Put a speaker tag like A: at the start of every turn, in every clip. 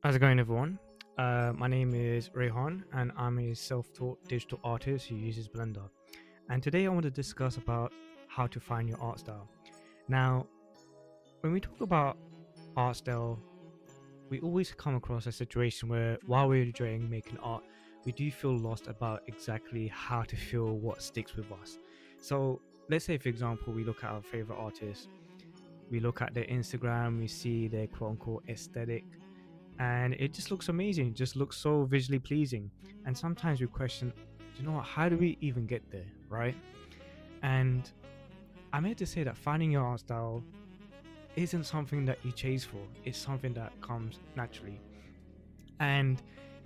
A: How's it going, everyone? My name is Rehan, and I'm a self-taught digital artist who uses Blender. And today, I want to discuss about how to find your art style. Now, when we talk about art style, we always come across a situation where, while we're enjoying making art, we do feel lost about exactly how to feel what sticks with us. So, let's say, for example, we look at our favorite artists, we look at their Instagram, we see their quote unquote aesthetic, and it just looks amazing. It just looks so visually pleasing. And sometimes we question, you know what, how do we even get there, right? And I'm here to say that finding your art style isn't something that you chase for, it's something that comes naturally. And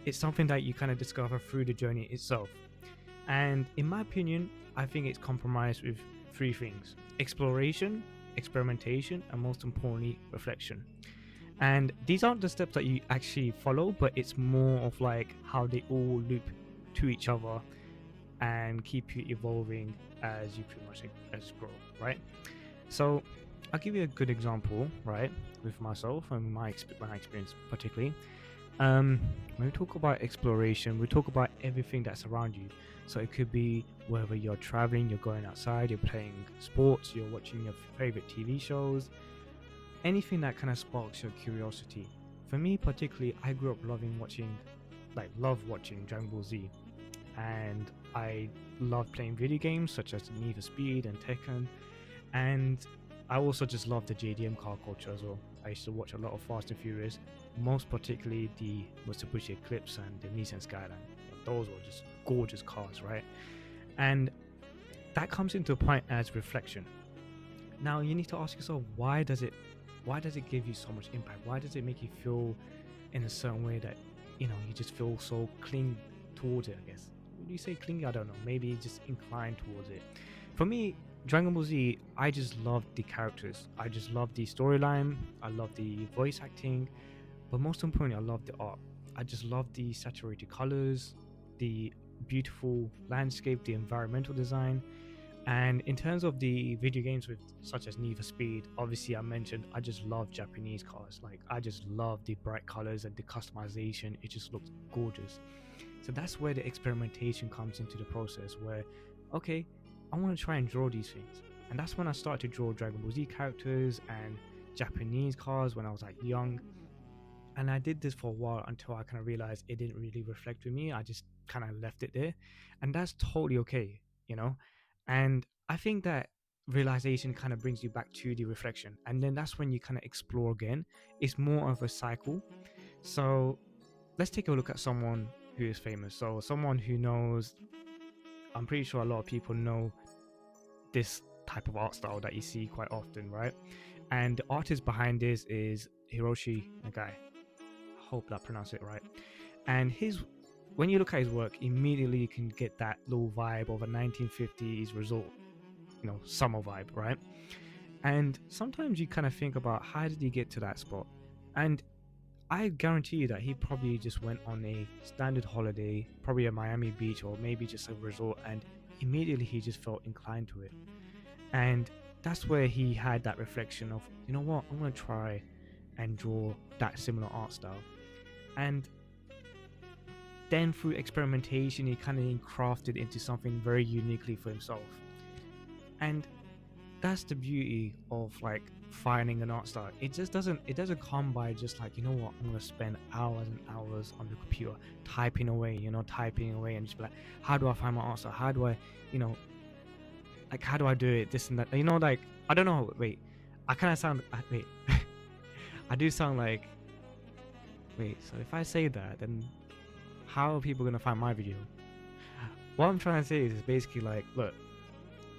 A: it's something that you kind of discover through the journey itself. And in my opinion, I think it's compromised with three things: exploration, experimentation, and most importantly, reflection. And these aren't the steps that you actually follow, but it's more of like how they all loop to each other and keep you evolving as you pretty much explore, right? So I'll give you a good example, right, with myself and my experience particularly. When we talk about exploration, we talk about everything that's around you. So it could be whether you're traveling, you're going outside, you're playing sports, you're watching your favorite TV shows, anything that kind of sparks your curiosity. For me, particularly, I grew up love watching Dragon Ball Z, and I love playing video games such as Need for Speed and Tekken, and I also just love the JDM car culture as well. I used to watch a lot of Fast and Furious, most particularly the Mitsubishi Eclipse and the Nissan Skyline. Those were just gorgeous cars, right? And that comes into a point as reflection. Now you need to ask yourself, why does it give you so much impact? Why does it make you feel in a certain way that you just feel so cling towards it? I guess, would you say clingy? I don't know, maybe just inclined towards it. For me, Dragon Ball Z, I just love the characters, I just love the storyline, I love the voice acting, but most importantly, I love the art. I just love the saturated colors, the beautiful landscape, the environmental design. And in terms of the video games with such as Need for Speed, obviously I mentioned I just love Japanese cars. Like I just love the bright colors and the customization. It just looks gorgeous. So that's where the experimentation comes into the process where, okay, I want to try and draw these things. And that's when I started to draw Dragon Ball Z characters and Japanese cars when I was like young. And I did this for a while until I kind of realized it didn't really reflect with me. I just kind of left it there. And that's totally okay, you know? And I think that realization kind of brings you back to the reflection. And then that's when you kind of explore again. It's more of a cycle. So let's take a look at someone who is famous. So someone who knows, I'm pretty sure a lot of people know this type of art style that you see quite often, right? And the artist behind this is Hiroshi Nagai. Hope that I pronounced it right. And his when you look at his work, immediately you can get that little vibe of a 1950s resort, summer vibe, right? And sometimes you kind of think about how did he get to that spot? And I guarantee you that he probably just went on a standard holiday, probably at Miami Beach or maybe just a resort, and immediately he just felt inclined to it. And that's where he had that reflection of, you know what, I'm gonna try and draw that similar art style. And then through experimentation, he kind of crafted into something very uniquely for himself. And that's the beauty of like finding an art style. It doesn't come by just like, you know what, I'm gonna spend hours and hours on the computer typing away and just be like, how do I find my art style? How do I, you know, like how do I do it? This and that. Like I don't know. Wait, I kind of sound. Wait, I do sound like. Wait, so if I say that, then how are people gonna find my video? What I'm trying to say is basically like, look,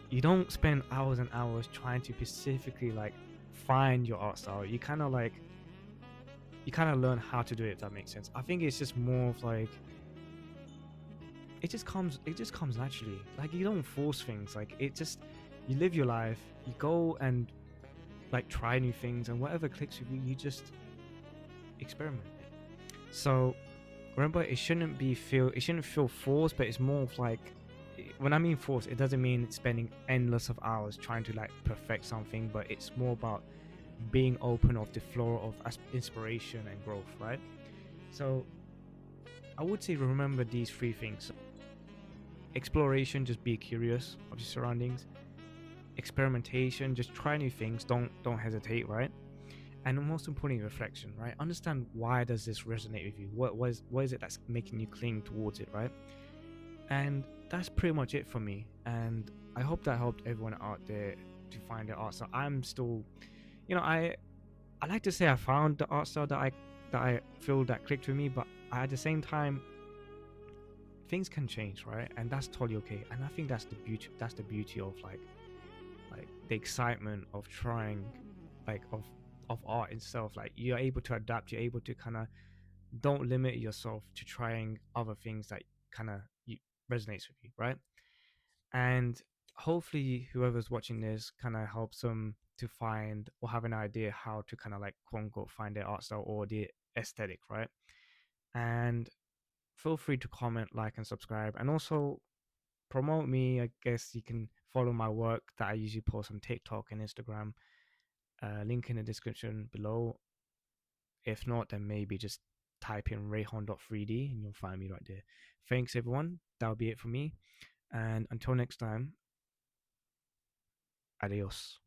A: you don't spend hours and hours trying to specifically like find your art style. You kind of learn how to do it, if that makes sense. I think it's just more of like it just comes naturally. Like you don't force things. Like it just you live your life, you go and like try new things, and whatever clicks with you, you just experiment. So remember, it shouldn't feel forced, but it's more of like, when I mean forced, it doesn't mean spending endless of hours trying to like perfect something, but it's more about being open of the flow of inspiration and growth, right? So I would say remember these three things: exploration, just be curious of your surroundings; experimentation, just try new things, don't hesitate, right? And most importantly, reflection, right? Understand why does this resonate with you? What is it that's making you cling towards it, right? And that's pretty much it for me. And I hope that helped everyone out there to find their art style. I'm still, I like to say I found the art style that I feel that clicked with me, but at the same time, things can change, right? And that's totally okay. And I think that's the beauty. That's the beauty of like the excitement of trying, like of art itself. Like you're able to adapt. You're able to kind of don't limit yourself to trying other things that kind of resonates with you, right? And hopefully whoever's watching this kind of helps them to find or have an idea how to kind of like quote unquote find their art style or the aesthetic, right? And feel free to comment, like, and subscribe, and also promote me. I guess you can follow my work that I usually post on TikTok and Instagram. Link in the description below. If not, then maybe just type in rayhon.3d and you'll find me right there. Thanks everyone. That'll be it for me. And until next time, adios.